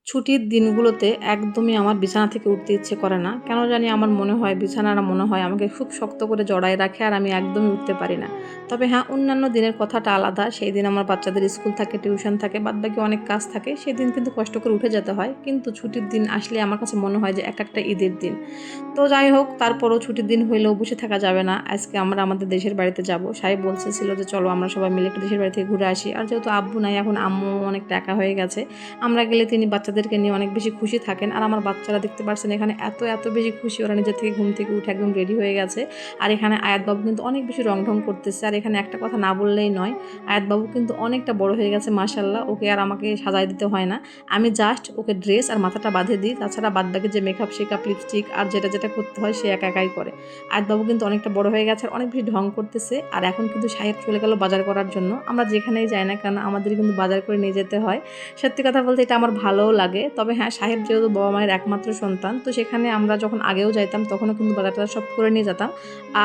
ছুটির দিনগুলোতে একদমই আমার বিছানা থেকে উঠতে ইচ্ছে করে না। কেন জানি আমার মনে হয় বিছানাটা মনে হয় আমাকে খুব শক্ত করে জড়ায় রাখে আর আমি একদমই উঠতে পারি না। তবে হ্যাঁ, অন্যান্য দিনের কথাটা আলাদা। সেই দিন আমার বাচ্চাদের স্কুল থাকে, টিউশন থাকে, বাদবাকি অনেক কাজ থাকে। সেদিন কিন্তু কষ্ট করে উঠে যেতে হয়। কিন্তু ছুটির দিন আসলে আমার কাছে মনে হয় যে একটা ঈদের দিন। তো যাই হোক, তারপরও ছুটির দিন হইলেও বসে থাকা যাবে না। আজকে আমরা আমাদের দেশের বাড়িতে যাব। সাহেব বলতেছিল যে চলো আমরা সবাই মিলে একটু দেশের বাড়ি থেকে ঘুরে আসি। আর যেহেতু আব্বু নাই, এখন আম্মু অনেকটা একা হয়ে গেছে। আমরা গেলে তিনি বাচ্চাদেরকে নিয়ে অনেক বেশি খুশি থাকেন। আর আমার বাচ্চারা দেখতে পাচ্ছেন এখানে এত বেশি খুশি, ওরা নিজের থেকে ঘুম থেকে উঠে একদম রেডি হয়ে গেছে। আর এখানে আয়াত বাবু কিন্তু অনেক বেশি রং করতেছে। আর এখানে একটা কথা না বললেই নয়, আয়াত বাবু কিন্তু অনেকটা বড় হয়ে গেছে মাশাআল্লাহ। ওকে আর আমাকে সাজায় দিতে হয় না। আমি জাস্ট ওকে ড্রেস আর মাথাটা বাঁধে দিই। তাছাড়া বাদবাকি যে মেকআপ শেকআপ, লিপস্টিক আর যেটা করতে হয় সে একাই করে। আয়াত বাবু কিন্তু অনেকটা বড় হয়ে গেছে আর অনেক বেশি ঢং করতেছে। আর এখন কিন্তু সাহেব চলে গেল বাজার করার জন্য। আমরা যেখানেই যাই না কেন আমাদের কিন্তু বাজার করে নিয়ে যেতে হয়। সত্যি কথা বলতে এটা আমার ভালোও লাগে। তবে হ্যাঁ, সাহেব যেহেতু বাবা মায়ের একমাত্র সন্তান, তো সেখানে আমরা যখন আগেও যাইতাম তখনও কিন্তু বাজার সব করে নিয়ে যেতাম।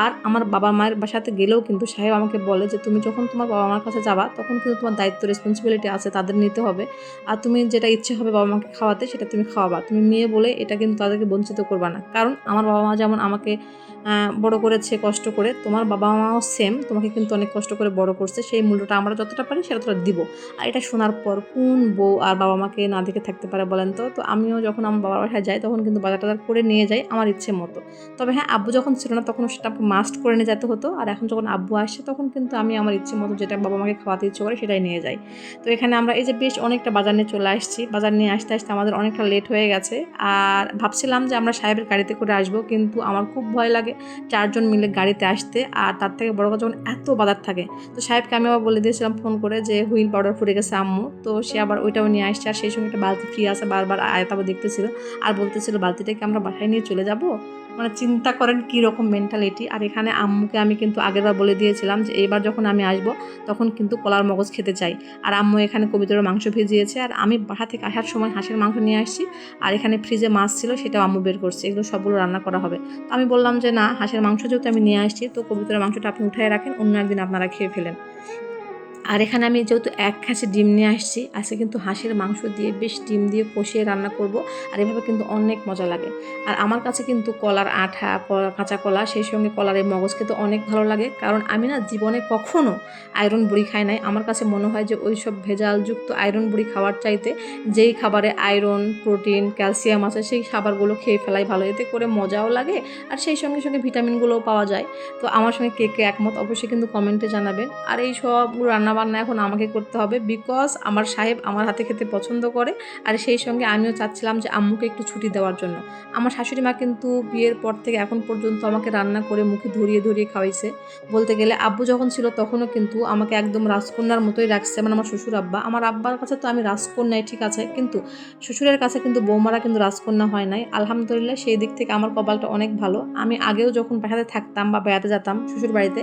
আর আমার বাবা মায়ের বাসাতে গেলেও কিন্তু সাহেব আমাকে বলে যে তুমি যখন তোমার বাবা মার কাছে যাবা তখন কিন্তু তোমার দায়িত্ব, রেসপন্সিবিলিটি আছে, তাদের নিতে হবে। আর তুমি যেটা ইচ্ছে হবে বাবা মাকে খাওয়াতে সেটা তুমি খাওয়াবা। তুমি মেয়ে বলে এটা কিন্তু তাদেরকে বঞ্চিত করবা না। কারণ আমার বাবা মা যেমন আমাকে বড় করেছে কষ্ট করে, তোমার বাবা মাও সেম তোমাকে কিন্তু অনেক কষ্ট করে বড় করছে। সেই মূল্যটা আমরা যতটা পারি সেটা তোরা দিব। আর এটা শোনার পর কোন বউ আর বাবা মাকে না দেখে থাকতে পারে বলেন তো? তো আমিও যখন আমার বাবার বাসায় যাই তখন কিন্তু বাজার টাজার করে নিয়ে যাই আমার ইচ্ছে মতো। তবে হ্যাঁ, আব্বু যখন ছিল না তখন সেটা মাস্ট করে নিয়ে যেতে হতো। আর এখন যখন আব্বু আসছে তখন কিন্তু আমি আমার ইচ্ছে মতো যেটা বাবা মাকে খাওয়াতে ইচ্ছে করে সেটাই নিয়ে যাই। তো এখানে আমরা এই যে বেশ অনেকটা বাজার নিয়ে চলে আসছি। বাজার নিয়ে আসতে আমাদের অনেকটা লেট হয়ে গেছে। আর ভাবছিলাম যে আমরা সাহেবের গাড়িতে করে আসবো, কিন্তু আমার খুব ভয় লাগে 4 জন মিলে গাড়িতে আসতে। আর তার থেকে বড় কথা যখন এত বাজার থাকে, তো সাহেবকে আমি আবার বলে দিয়েছিলাম ফোন করে যে হুইল পাউডার ফুরে গেছে আম্মু। তো সে আবার ওইটাও নিয়ে আসছে। আর সেই সঙ্গে একটা বালতি ফ্রি আছে, বারবার আয়াত আবার দেখতেছিল আর বলতেছিল বালতিটাকে আমরা বাসায় নিয়ে চলে যাব। মানে চিন্তা করেন কী রকম মেন্টালিটি। আর এখানে আম্মুকে আমি কিন্তু আগেরবার বলে দিয়েছিলাম যে এইবার যখন আমি আসব তখন কিন্তু কলার মগজ খেতে চাই। আর আম্মু এখানে কবিতরের মাংস ভিজিয়েছে আর আমি বাসা থেকে আসার সময় হাঁসের মাংস নিয়ে আসছি। আর এখানে ফ্রিজে মাছ ছিল, সেটাও আম্মু বের করছে। এগুলো সবগুলো রান্না করা হবে। তো আমি বললাম যে না, হাঁসের মাংস যেহেতু আমি নিয়ে আসছি তো কবিতরের মাংসটা আপনি উঠায় রাখেন, অন্য একদিন আপনারা খেয়ে ফেলেন। আর এখানে আমি যেহেতু এক খাসি ডিম নিয়ে আসছি, আজকে কিন্তু হাঁসের মাংস দিয়ে বেশ ডিম দিয়ে কষিয়ে রান্না করব। আর এভাবে কিন্তু অনেক মজা লাগে। আর আমার কাছে কিন্তু কলার আঠা, কাঁচা কলা, সেই সঙ্গে কলার এই মগজ খেতে অনেক ভালো লাগে। কারণ আমি না জীবনে কখনো আয়রন বড়ি খাই নাই। আমার কাছে মনে হয় যে ওই সব ভেজালযুক্ত আয়রন বড়ি খাওয়ার চাইতে যেই খাবারে আয়রন, প্রোটিন, ক্যালসিয়াম আছে সেই খাবারগুলো খেয়ে ফেলাই ভালো। এতে করে মজাও লাগে আর সেই সঙ্গে ভিটামিনগুলোও পাওয়া যায়। তো আমার সঙ্গে কে একমত অবশ্যই কিন্তু কমেন্টে জানাবেন। আর এই সবগুলো রান্নাবান্না এখন আমাকে করতে হবে, বিকজ আমার সাহেব আমার হাতে খেতে পছন্দ করে। আর সেই সঙ্গে আমিও চাচ্ছিলাম যে আম্মুকে একটু ছুটি দেওয়ার জন্য। আমার শাশুড়ি মা কিন্তু বিয়ের পর থেকে এখন পর্যন্ত আমাকে রান্না করে মুখে ধরিয়ে খাওয়াইছে। বলতে গেলে আব্বু যখন ছিল তখনও কিন্তু আমাকে একদম রাজকন্যার মতোই রাখছে। মানে আমার শ্বশুর আব্বা, আমার আব্বার কাছে তো আমি রাজকন্যাই ঠিক আছে, কিন্তু শ্বশুরের কাছে কিন্তু বৌমারা কিন্তু রাজকন্যা হয় নাই। আলহামদুলিল্লাহ, সেই দিক থেকে আমার কপালটা অনেক ভালো। আমি আগেও যখন বাসাতে থাকতাম বা বেড়াতে যেতাম শ্বশুর বাড়িতে,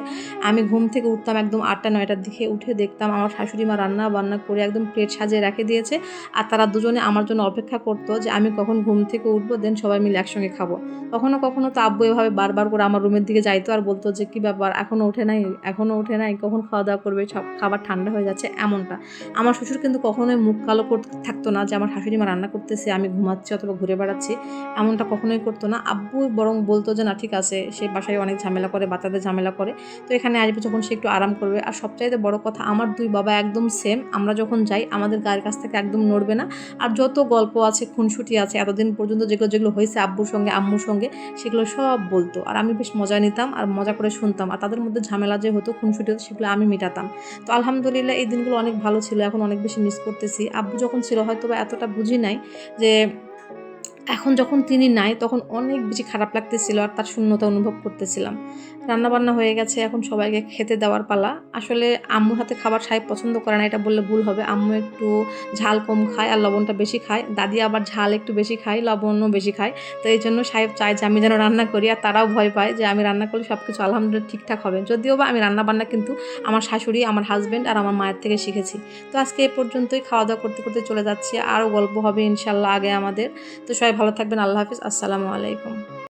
আমি ঘুম থেকে উঠতাম একদম 8টা-9টার দিকে, উঠে দেখতাম আমার শাশুড়ি মা রান্না বান্না করে একদম প্লেট সাজিয়ে রেখে দিয়েছে। আর তারা দুজনে আমার জন্য অপেক্ষা করতো যে আমি কখন ঘুম থেকে উঠবো, দেন সবাই মিলে একসঙ্গে খাবো। কখনো তো আব্বু এভাবে বারবার করে আমার রুমের দিকে যাইতো আর বলতো যে কী ব্যাপার, এখনও ওঠে নাই, কখন খাওয়া দাওয়া করবে, সব খাবার ঠান্ডা হয়ে যাচ্ছে এমনটা। আমার শ্বশুর কিন্তু কখনোই মুখ কালো থাকতো না যে আমার শাশুড়ি মা রান্না করতেছে আমি ঘুমাচ্ছি অথবা ঘুরে বেড়াচ্ছি, এমনটা কখনোই করতো না। আব্বু বরং বলতো যে না ঠিক আছে, সে বাসায় অনেক ঝামেলা করে, বাচ্চাদের ঝামেলা করে, তো এখানে আসবে যখন সে একটু আরাম করবে। আর সবচাইতে বড় কথা, আমার দুই বাবা একদম সেম। আমরা যখন যাই আমাদের গায়ের কাছ থেকে একদম নড়বে না। আর যত গল্প আছে, খুনসুটি আছে এতদিন পর্যন্ত যেগুলো হয়েছে আব্বুর সঙ্গে আম্মুর সঙ্গে, সেগুলো সব বলতো। আর আমি বেশ মজা নিতাম আর মজা করে শুনতাম। আর তাদের মধ্যে ঝামেলা যে হতো, খুনসুটি হতো, সেগুলো আমি মেটাতাম। তো আলহামদুলিল্লাহ এই দিনগুলো অনেক ভালো ছিল। এখন অনেক বেশি মিস করতেছি। আব্বু যখন ছিল হয়তো বা এতটা বুঝি নাই, যে এখন যখন তিনি নাই তখন অনেক বেশি খারাপ লাগতেছিল আর তার শূন্যতা অনুভব করতেছিলাম। রান্নাবান্না হয়ে গেছে, এখন সবাইকে খেতে দেওয়ার পালা। আসলে আম্মুর হাতে খাবার সাহেব পছন্দ করে না, এটা বললে ভুল হবে। আম্মু একটু ঝাল কম খায় আর লবণটা বেশি খায়। দাদি আবার ঝাল একটু বেশি খায়, লবণও বেশি খায়। তো এই জন্য সাহেব চায় যে আমি যেন রান্না করি। আর তারাও ভয় পায় যে আমি রান্না করলে সব কিছু আলহামদুলিল্লাহ ঠিকঠাক হবে। যদিও বা আমি রান্নাবান্না কিন্তু আমার শাশুড়ি, আমার হাজব্যান্ড আর আমার মায়ের থেকে শিখেছি। তো আজকে এ পর্যন্তই, খাওয়া দাওয়া করতে চলে যাচ্ছি। আরও গল্প হবে ইনশাল্লাহ আগে আমাদের। তো সবাই ভালো থাকবেন। আল্লাহ হাফিজ। আসসালামু আলাইকুম।